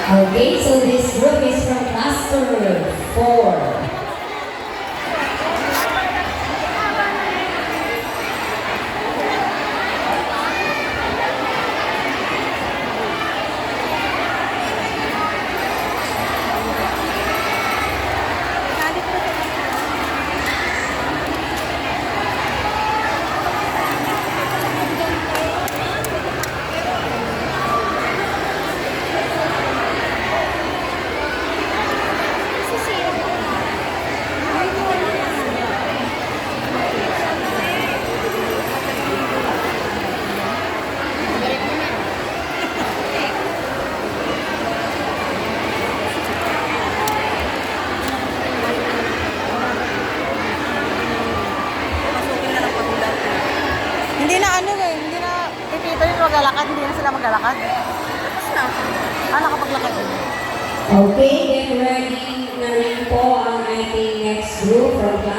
Okay, so this group is from cluster 4. Hindi na titito yung maglalakad, hindi na sila maglalakad. Tapos na. Nakapaglakad din. Okay, get ready na rin po ang ating next group from class